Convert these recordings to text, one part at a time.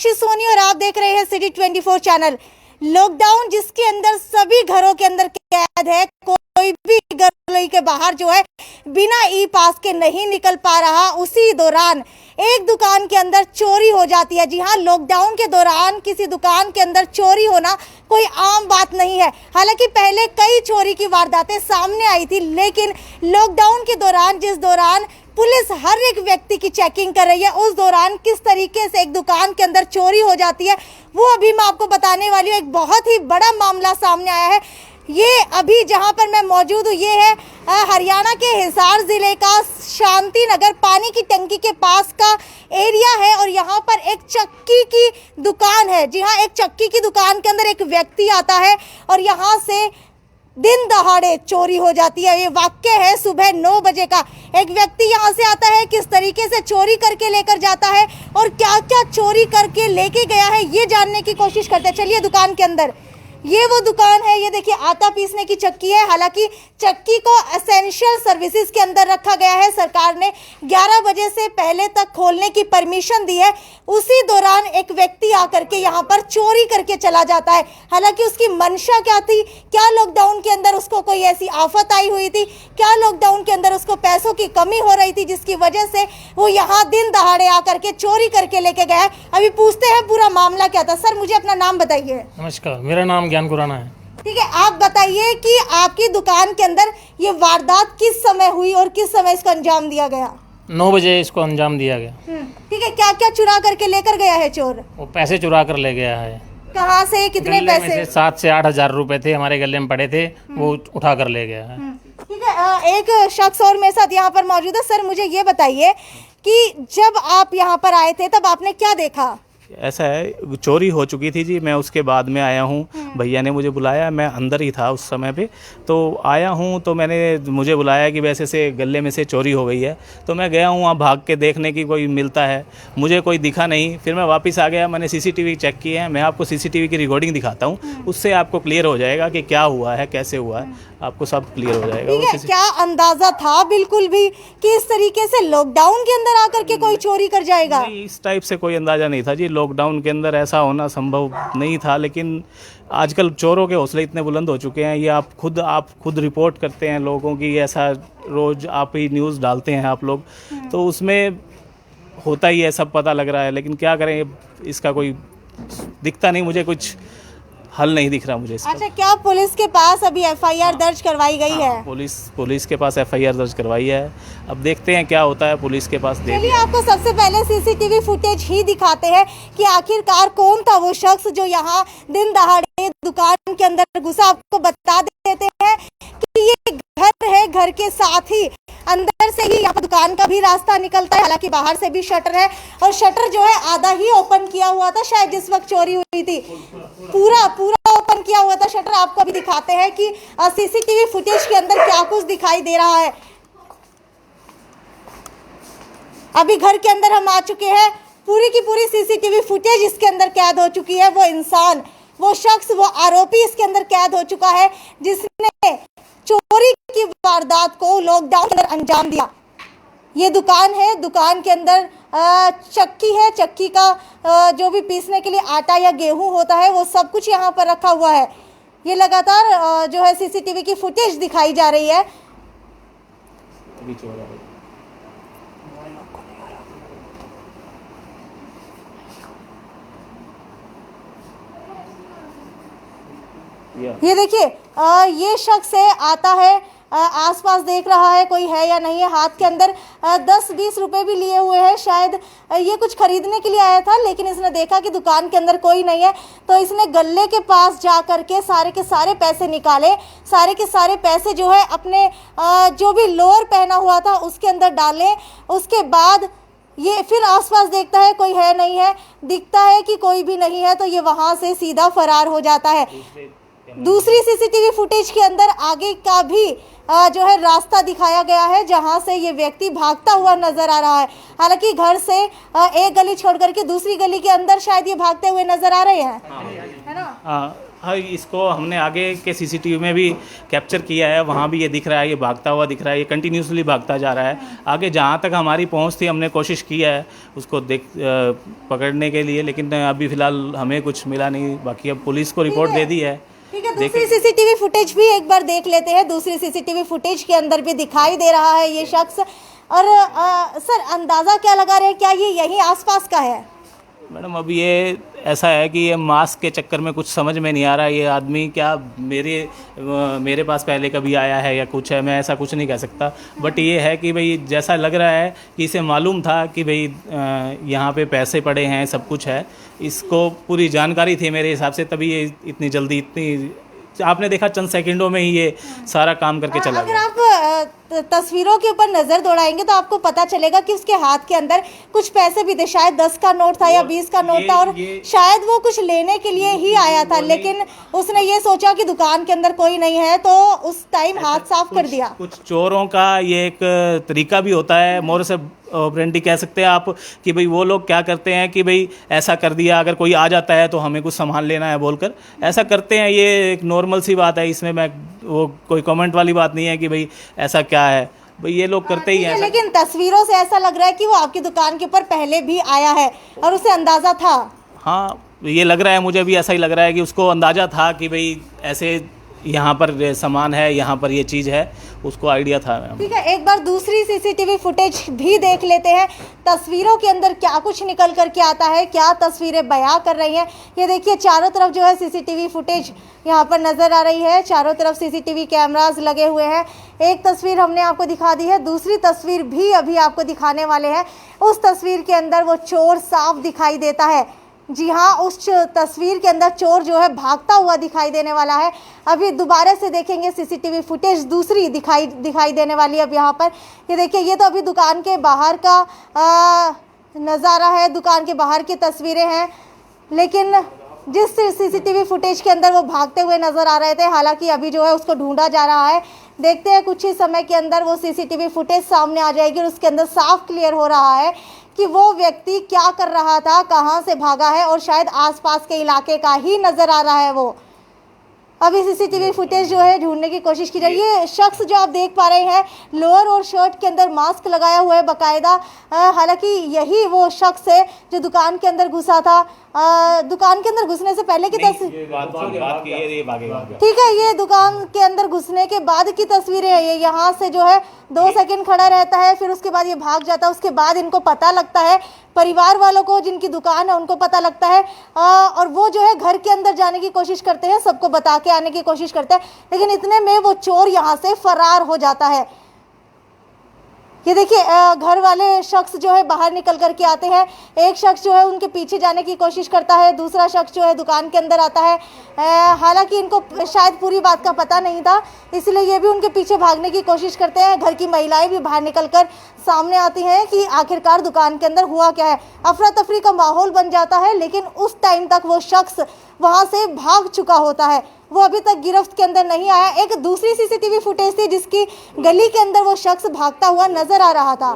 साक्षी सोनी और आप देख रहे हैं सिटी 24 चैनल। लॉकडाउन जिसके अंदर सभी घरों के अंदर कैद है, कोई भी घर के बाहर जो है बिना ई पास के नहीं निकल पा रहा। उसी दौरान एक दुकान के अंदर चोरी हो जाती है। जी हाँ, लॉकडाउन के दौरान किसी दुकान के अंदर चोरी होना कोई आम बात नहीं है। हालांकि पहले कई चोरी की वारदातें सामने आई थी, लेकिन लॉकडाउन के दौरान जिस दौरान पुलिस हर एक व्यक्ति की चेकिंग कर रही है, उस दौरान किस तरीके से एक दुकान के अंदर चोरी हो जाती है वो अभी मैं आपको बताने वाली हूँ। एक बहुत ही बड़ा मामला सामने आया है। ये अभी जहां पर मैं मौजूद हूँ ये है हरियाणा के हिसार जिले का शांति नगर पानी की टंकी के पास का एरिया है और यहाँ पर एक चक्की की दुकान है। जी हाँ, एक चक्की की दुकान के अंदर एक व्यक्ति आता है और यहाँ से दिन दहाड़े चोरी हो जाती है। ये वाक्य है सुबह 9 बजे का। एक व्यक्ति यहाँ से आता है, किस तरीके से चोरी करके लेकर जाता है और क्या क्या चोरी करके लेके गया है ये जानने की कोशिश करते हैं। चलिए दुकान के अंदर, ये वो दुकान है। ये देखिए आटा पीसने की चक्की है। हालांकि चक्की को एसेंशियल सर्विसेज के अंदर रखा गया है। सरकार ने 11 बजे से पहले तक खोलने की परमिशन दी है। उसी दौरान एक व्यक्ति आकर के यहाँ पर चोरी करके चला जाता है। हालांकि उसकी मंशा क्या थी? क्या लॉकडाउन के अंदर उसको कोई ऐसी आफत आई हुई थी? क्या लॉकडाउन के अंदर उसको पैसों की कमी हो रही थी जिसकी वजह से वो यहाँ दिन दहाड़े आकर के चोरी करके लेके गया है? अभी पूछते हैं पूरा मामला क्या था। सर, मुझे अपना नाम बताइए। नमस्कार, मेरा नाम ज्ञान खुराना है। ठीक है, आप बताइए कि आपकी दुकान के अंदर ये वारदात किस समय हुई और किस समय इसका अंजाम दिया गया? 9 बजे इसको अंजाम दिया गया। ठीक है, क्या क्या चुरा करके लेकर गया है चोर? वो पैसे चुरा कर ले गया है। कहाँ से, कितने पैसे? 7 से 8 हजार रुपए थे, हमारे गले में पड़े थे, वो उठा कर ले गया है। ठीक है, एक शख्स और मेरे साथ यहाँ पर मौजूद है। सर, मुझे ये बताइए कि जब आप यहाँ पर आए थे तब आपने क्या देखा? ऐसा है, चोरी हो चुकी थी जी। मैं उसके बाद में आया हूँ, भैया ने मुझे बुलाया, मैं अंदर ही था उस समय पे, तो आया हूँ तो मुझे बुलाया कि वैसे से गले में से चोरी हो गई है। तो मैं गया हूँ वहाँ भाग के देखने की कोई मिलता है, मुझे कोई दिखा नहीं। फिर मैं वापस आ गया, मैंने सीसीटीवी चेक किया है। मैं आपको सीसीटीवी की रिकॉर्डिंग दिखाता हूँ, उससे आपको क्लियर हो जाएगा कि क्या हुआ है, कैसे हुआ है, आपको सब क्लियर हो जाएगा। ठीक है, क्या अंदाजा था बिल्कुल भी कि इस तरीके से लॉकडाउन के अंदर आकर के कोई चोरी कर जाएगा? नहीं, इस टाइप से कोई अंदाजा नहीं था जी। लॉकडाउन के अंदर ऐसा होना संभव नहीं था, लेकिन आजकल चोरों के हौसले इतने बुलंद हो चुके हैं। ये आप खुद रिपोर्ट करते हैं लोगों की, ऐसा रोज आप ही न्यूज़ डालते हैं आप लोग, तो उसमें होता ही है, सब पता लग रहा है। लेकिन क्या करें, इसका कोई दिखता नहीं, मुझे कुछ हल नहीं दिख रहा मुझे इसका। अच्छा, क्या पुलिस के पास अभी एफआईआर दर्ज करवाई गई है? पुलिस के पास एफआईआर दर्ज करवाई है। अब देखते हैं क्या होता है पुलिस के पास। चलिए आपको सबसे पहले सीसीटीवी फुटेज ही दिखाते हैं कि आखिरकार कौन था वो शख्स जो यहाँ दिन दहाड़े दुकान के अंदर घुसा। आपको बता देते हैं कि ये घर है, घर के साथ ही अंदर से ही यहाँ पर दुकान का भी रास्ता निकलता है। हालांकि बाहर से भी शटर है और शटर जो है आधा ही ओपन किया हुआ था शायद जिस वक्त चोरी हुई थी। पूरा ओपन किया हुआ था शटर। आपको अभी दिखाते हैं कि सीसीटीवी फुटेज के अंदर क्या कुछ दिखाई दे रहा है। अभी घर के अंदर हम आ चुके हैं। पूरी की पूरी सीसीटीवी फुटेज इसके अंदर कैद हो चुकी है। वो इंसान, वो शख्स, वो आरोपी इसके अंदर कैद हो चुका है जिसने चोरी की वारदात को लॉकडाउन के अंदर अंजाम दिया। ये दुकान है, दुकान के अंदर चक्की है। चक्की का जो भी पीसने के लिए आटा या गेहूं होता है वो सब कुछ यहाँ पर रखा हुआ है। ये लगातार जो है सीसीटीवी की फुटेज दिखाई जा रही है। ये देखिए, ये शख्स है, आता है, आसपास देख रहा है कोई है या नहीं है। हाथ के अंदर 10-20 रुपए भी लिए हुए हैं। शायद ये कुछ खरीदने के लिए आया था, लेकिन इसने देखा कि दुकान के अंदर कोई नहीं है तो इसने गल्ले के पास जा करके सारे के सारे पैसे निकाले। सारे के सारे पैसे जो है अपने जो भी लोअर पहना हुआ था उसके अंदर डाले। उसके बाद ये फिर आसपास देखता है कोई है नहीं है, दिखता है कि कोई भी नहीं है तो ये वहाँ से सीधा फरार हो जाता है। दूसरी सीसीटीवी फुटेज के अंदर आगे का भी जो है रास्ता दिखाया गया है जहां से ये व्यक्ति भागता हुआ नजर आ रहा है। हालांकि घर से एक गली छोड़ करके दूसरी गली के अंदर शायद ये भागते हुए नजर आ रहे हैं, है ना? हाँ, इसको हमने आगे के सीसीटीवी में भी कैप्चर किया है, वहाँ भी ये दिख रहा है, ये भागता हुआ दिख रहा है, ये कंटिन्यूसली भागता जा रहा है। आगे जहाँ तक हमारी पहुँच थी हमने कोशिश किया है उसको पकड़ने के लिए, लेकिन अभी फ़िलहाल हमें कुछ मिला नहीं। बाकी अब पुलिस को रिपोर्ट दे दी है। ठीक है, दूसरी सीसीटीवी फुटेज भी एक बार देख लेते हैं। दूसरी सीसीटीवी फुटेज के अंदर भी दिखाई दे रहा है ये शख्स। और सर, अंदाज़ा क्या लगा रहे हैं, क्या ये यहीं आसपास का है? मैडम अब ये ऐसा है कि ये मास्क के चक्कर में कुछ समझ में नहीं आ रहा, ये आदमी क्या मेरे पास पहले कभी आया है या कुछ है, मैं ऐसा कुछ नहीं कह सकता। बट ये है कि भाई जैसा लग रहा है कि इसे मालूम था कि भाई यहाँ पे पैसे पड़े हैं, सब कुछ है, इसको पूरी जानकारी थी मेरे हिसाब से, तभी ये इतनी जल्दी आपने देखा चंद सेकंडों में ही ये सारा काम करके चला अगर गया। आप तस्वीरों के ऊपर नजर दौड़ाएंगे तो आपको पता चलेगा कि उसके हाथ के अंदर कुछ पैसे भी थे। शायद 10 का नोट था या 20 का नोट था, और शायद वो कुछ लेने के लिए ही आया था, लेकिन उसने ये सोचा कि दुकान के अंदर कोई नहीं है तो उस टाइम हाथ साफ कर दिया। कुछ चोरों का ये एक तरीका भी होता है, मोरस ऑपरेंडी कह सकते हैं आप, कि भाई वो लोग क्या करते हैं कि भाई ऐसा कर दिया, अगर कोई आ जाता है तो हमें कुछ सामान लेना है बोलकर ऐसा करते हैं। ये एक नॉर्मल सी बात है, इसमें मैं वो कोई कमेंट वाली बात नहीं है कि भाई ऐसा क्या है, भाई ये लोग करते ही हैं। लेकिन तस्वीरों से ऐसा लग रहा है कि वो आपकी दुकान के ऊपर पहले भी आया है और उसे अंदाजा था। हाँ, ये लग रहा है, मुझे भी ऐसा ही लग रहा है कि उसको अंदाजा था कि भाई ऐसे यहाँ पर सामान है, यहाँ पर ये चीज़ है, उसको आइडिया था। ठीक है, एक बार दूसरी सीसीटीवी फुटेज भी देख लेते हैं। तस्वीरों के अंदर क्या कुछ निकल कर के आता है, क्या तस्वीरें बयां कर रही हैं। ये देखिए चारों तरफ जो है सीसीटीवी फुटेज यहाँ पर नज़र आ रही है, चारों तरफ सीसीटीवी कैमरास लगे हुए हैं। एक तस्वीर हमने आपको दिखा दी है, दूसरी तस्वीर भी अभी आपको दिखाने वाले हैं। उस तस्वीर के अंदर वो चोर साफ दिखाई देता है। जी हाँ, उस तस्वीर के अंदर चोर जो है भागता हुआ दिखाई देने वाला है। अभी दोबारा से देखेंगे सीसीटीवी फुटेज, दूसरी दिखाई देने वाली है अब यहाँ पर। ये देखिए, ये तो अभी दुकान के बाहर का नज़ारा है, दुकान के बाहर की तस्वीरें हैं, लेकिन जिस सीसीटीवी फुटेज के अंदर वो भागते हुए नज़र आ रहे थे, हालांकि अभी जो है उसको ढूंढा जा रहा है। देखते हैं कुछ ही समय के अंदर वो सीसीटीवी फुटेज सामने आ जाएगी और उसके अंदर साफ क्लियर हो रहा है कि वो व्यक्ति क्या कर रहा था, कहां से भागा है, और शायद आसपास के इलाके का ही नजर आ रहा है वो। अभी सीसीटीवी फुटेज जो है ढूंढने की कोशिश की जा रही है। ये शख्स जो आप देख पा रहे हैं, लोअर और शर्ट के अंदर मास्क लगाया हुआ है बाकायदा। हालांकि यही वो शख्स है जो दुकान के अंदर घुसा था। दुकान के अंदर घुसने से पहले की तस्वीर, ठीक है, ये दुकान के अंदर घुसने के बाद की तस्वीरें हैं। ये यहाँ से जो है 2 सेकंड खड़ा रहता है, फिर उसके बाद ये भाग जाता है। उसके बाद इनको पता लगता है, परिवार वालों को जिनकी दुकान है उनको पता लगता है, और वो जो है घर के अंदर जाने की कोशिश करते हैं, सबको बता के आने की कोशिश करते हैं, लेकिन इतने में वो चोर यहाँ से फरार हो जाता है। ये देखिए, घर वाले शख्स जो है बाहर निकल करके आते हैं। एक शख्स जो है उनके पीछे जाने की कोशिश करता है, दूसरा शख्स जो है दुकान के अंदर आता है। हालांकि इनको शायद पूरी बात का पता नहीं था, इसलिए ये भी उनके पीछे भागने की कोशिश करते हैं। घर की महिलाएं भी बाहर निकलकर सामने आती हैं कि आखिरकार दुकान के अंदर हुआ क्या है। अफरा तफरी का माहौल बन जाता है, लेकिन उस टाइम तक वो शख्स वहाँ से भाग चुका होता है, वो अभी तक गिरफ्त के अंदर नहीं आया। एक दूसरी सीसीटीवी फुटेज थी जिसकी गली के अंदर वो शख्स भागता हुआ नजर आ रहा था।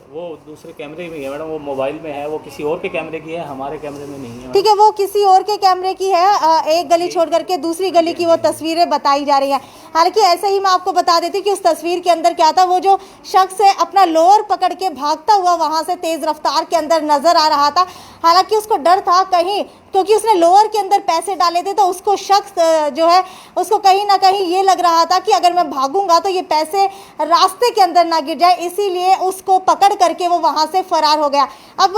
वो दूसरे कैमरे में है मैडम, वो मोबाइल में है, वो किसी और के कैमरे की है, हमारे कैमरे में नहीं है। ठीक है, वो किसी और के कैमरे की है। एक गली छोड़ करके दूसरी गली की वो तस्वीरें बताई जा रही हैं। हालांकि ऐसे ही मैं आपको बता देती कि उस तस्वीर के अंदर क्या था, वो जो शख्स है अपना लोअर पकड़ के भागता हुआ वहां से तेज रफ्तार के अंदर नजर आ रहा था। हालांकि उसको डर था कहीं, क्योंकि उसने लोअर के अंदर पैसे डाले थे, तो उसको शख्स जो है उसको कहीं ना कहीं ये लग रहा था कि अगर मैं भागूंगा तो ये पैसे रास्ते के अंदर ना गिर जाए, इसीलिए उसको पकड़ करके वो वहां से फरार हो गया। अब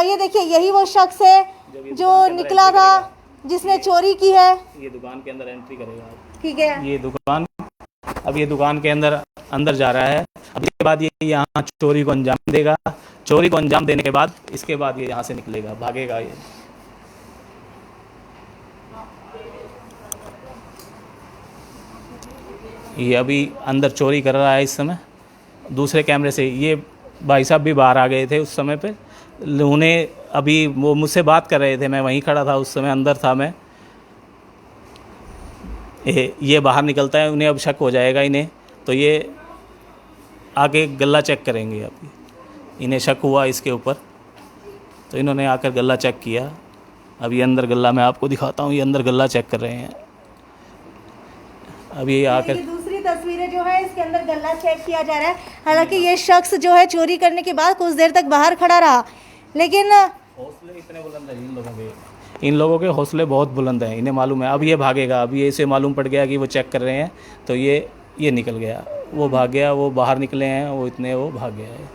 ये देखिए, यही वो शख्स है जो निकला था, जिसने चोरी की है। ये दुकान के अंदर एंट्री करेगा, ठीक है, ये दुकान, अब ये दुकान के अंदर जा रहा है। अब इसके बाद ये यहाँ चोरी को अंजाम देगा। चोरी को अंजाम देने के बाद इसके बाद ये यहाँ से निकलेगा, भागेगा। ये अभी अंदर चोरी कर रहा है इस समय। दूसरे कैमरे से ये भाई साहब भी बाहर आ गए थे उस समय पे, उन्हें अभी वो मुझसे बात कर रहे थे, मैं वहीं खड़ा था उस समय, अंदर था मैं। ये बाहर निकलता है, उन्हें अब शक हो जाएगा इन्हें, तो ये आगे गल्ला चेक करेंगे। अभी इन्हें शक हुआ इसके ऊपर, तो इन्होंने आकर गल्ला चेक किया अब ये अंदर गल्ला मैं आपको दिखाता हूँ, ये अंदर गल्ला चेक कर रहे हैं। अब ये आकर ये दूसरी तस्वीरें जो है इसके अंदर गल्ला चेक किया जा रहा है। हालांकि ये शख्स जो है चोरी करने के बाद कुछ देर तक बाहर खड़ा रहा, लेकिन हौसले इतने बुलंद हैं इन लोगों के हौसले बहुत बुलंद हैं। इन्हें मालूम है अब ये भागेगा, अब ये इसे मालूम पड़ गया कि वो चेक कर रहे हैं, तो ये निकल गया, वो भाग गया, वो बाहर निकले हैं, वो भाग गया है।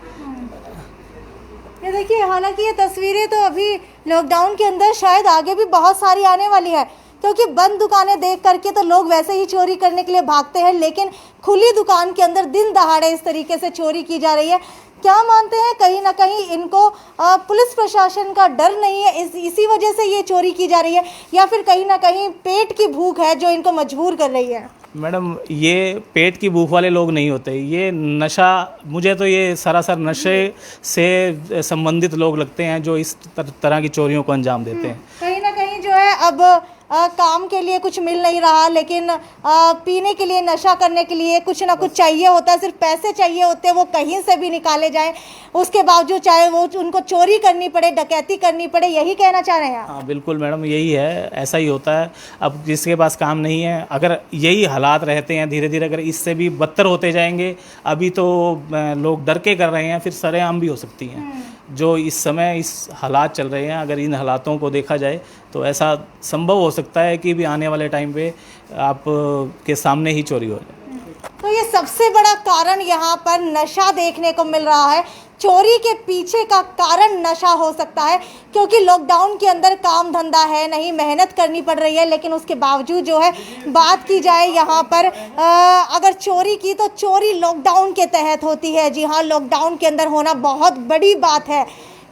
ये देखिए, हालांकि ये तस्वीरें तो अभी लॉकडाउन के अंदर शायद आगे भी बहुत सारी आने वाली है, क्योंकि बंद दुकानें देख करके तो लोग वैसे ही चोरी करने के लिए भागते हैं, लेकिन खुली दुकान के अंदर दिन दहाड़े इस तरीके से चोरी की जा रही है। क्या मानते हैं, कहीं ना कहीं इनको पुलिस प्रशासन का डर नहीं है, इसी वजह से ये चोरी की जा रही है, या फिर कहीं ना कहीं पेट की भूख है जो इनको मजबूर कर रही है? मैडम, ये पेट की भूख वाले लोग नहीं होते, ये नशा, मुझे तो ये सरासर नशे से संबंधित लोग लगते हैं जो इस तरह की चोरियों को अंजाम देते हैं। कहीं ना कहीं जो है अब काम के लिए कुछ मिल नहीं रहा, लेकिन पीने के लिए, नशा करने के लिए कुछ ना कुछ चाहिए होता है, सिर्फ पैसे चाहिए होते हैं, वो कहीं से भी निकाले जाएं, उसके बावजूद चाहे वो उनको चोरी करनी पड़े, डकैती करनी पड़े, यही कहना चाह रहे हैं आप? हाँ बिल्कुल मैडम, यही है, ऐसा ही होता है। अब जिसके पास काम नहीं है, अगर यही हालात रहते हैं धीरे धीरे, अगर इससे भी बदतर होते जाएंगे, अभी तो लोग डर के कर रहे हैं, फिर सरेआम भी हो सकती हैं। जो इस समय इस हालात चल रहे हैं, अगर इन हालातों को देखा जाए तो ऐसा संभव हो सकता है कि भी आने वाले टाइम पे आप के सामने ही चोरी हो जाए। तो ये सबसे बड़ा कारण यहाँ पर नशा देखने को मिल रहा है। चोरी के पीछे का कारण नशा हो सकता है, क्योंकि लॉकडाउन के अंदर काम धंधा है नहीं, मेहनत करनी पड़ रही है, लेकिन उसके बावजूद जो है बात की जाए यहाँ पर अगर चोरी की, तो चोरी लॉकडाउन के तहत होती है। जी हाँ, लॉकडाउन के अंदर होना बहुत बड़ी बात है,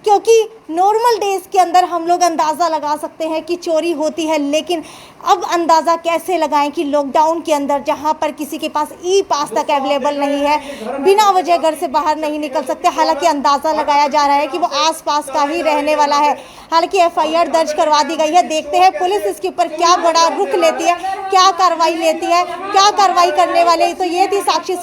क्योंकि नॉर्मल डेज के अंदर हम लोग अंदाज़ा लगा सकते हैं कि चोरी होती है, लेकिन अब अंदाज़ा कैसे लगाएं कि लॉकडाउन के अंदर जहां पर किसी के पास ई पास तक अवेलेबल नहीं है, बिना वजह घर से बाहर नहीं निकल सकते। हालांकि अंदाज़ा लगाया जा रहा है कि वो आसपास का ही रहने वाला है। हालांकि एफआईआर दर्ज करवा दी गई है, देखते हैं पुलिस इसके ऊपर क्या बड़ा रुख लेती है, क्या कार्रवाई लेती है, क्या कार्रवाई करने वाले। तो ये थी साक्षी